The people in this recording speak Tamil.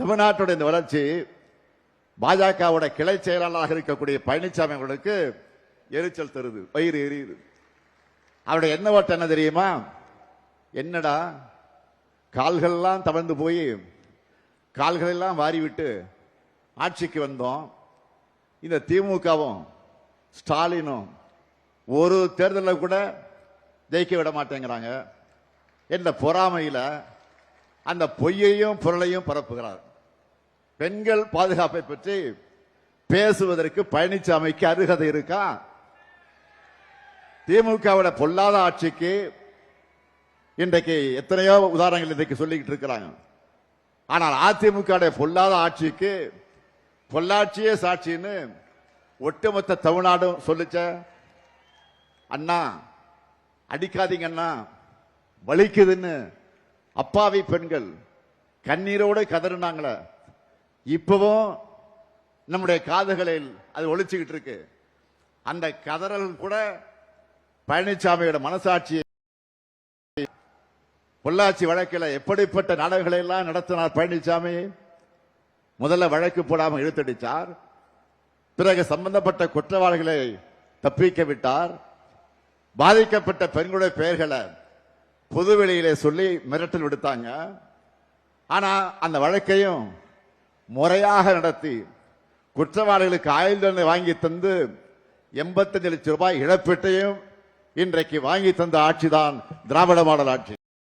தமிழ்நாட்டுடைய இந்த வளர்ச்சி பாஜகவோட கிளை செயலாளராக இருக்கக்கூடிய பழனிசாமி அவர்களுக்கு எரிச்சல் தருது, வயிறு எரியுது. அவருடைய என்ன ஓட்டம் என்ன தெரியுமா? என்னடா கால்கள்லாம் தவழ்ந்து போய் கால்களெல்லாம் வாரிவிட்டு ஆட்சிக்கு வந்தோம், இந்த திமுகவும் ஸ்டாலினும் ஒரு தேர்தலில் கூட ஜெயிக்க விட மாட்டேங்கிறாங்க என்ற பொறாமையில அந்த பொய்யையும் பொருளையும் பரப்புகிறார். பெண்கள் பாதுகாப்பை பற்றி பேசுவதற்கு பழனிசாமிக்கு அருகதை இருக்கா? திமுகவோட பொல்லாத ஆட்சிக்கு இன்றைக்கு எத்தனையோ உதாரணங்கள் இன்றைக்கு சொல்லிக்கிட்டு இருக்கிறாங்க. ஆனால் அதிமுக பொல்லாத ஆட்சிக்கு பொள்ளாட்சியே சாட்சின்னு ஒட்டுமொத்த தமிழ்நாடும் சொல்லிச்ச. அண்ணா அடிக்காதீங்க அண்ணா, வலிக்குதுன்னு அப்பாவி பெண்கள் கண்ணீரோடு கதறினாங்களே, இப்பவும் நம்முடைய காதுகளில் அது ஒலிச்சுக்கிட்டு இருக்கு. அந்த கதறல் கூட பழனிசாமியோட மனசாட்சியை பொள்ளாச்சி வழக்கில் எப்படிப்பட்ட நாடகங்களை எல்லாம் நடத்தினார் பழனிசாமி. முதல்ல வழக்கு போடாமல் இழுத்தடிச்சார், பிறகு சம்பந்தப்பட்ட குற்றவாளிகளை தப்பிக்க விட்டார், பாதிக்கப்பட்ட பெண்களுடைய பெயர்களை பொதுவெளியிலே சொல்லி மிரட்டல் விடுத்தாங்க. ஆனா அந்த வழக்கையும் முறையாக நடத்தி குற்றவாளிகளுக்கு ஆயுள் தண்டனை வாங்கி தந்து 85 லட்சம் ரூபாய் இழப்பீட்டையும் இன்றைக்கு வாங்கி தந்த ஆட்சிதான் திராவிட மாடல் ஆட்சி.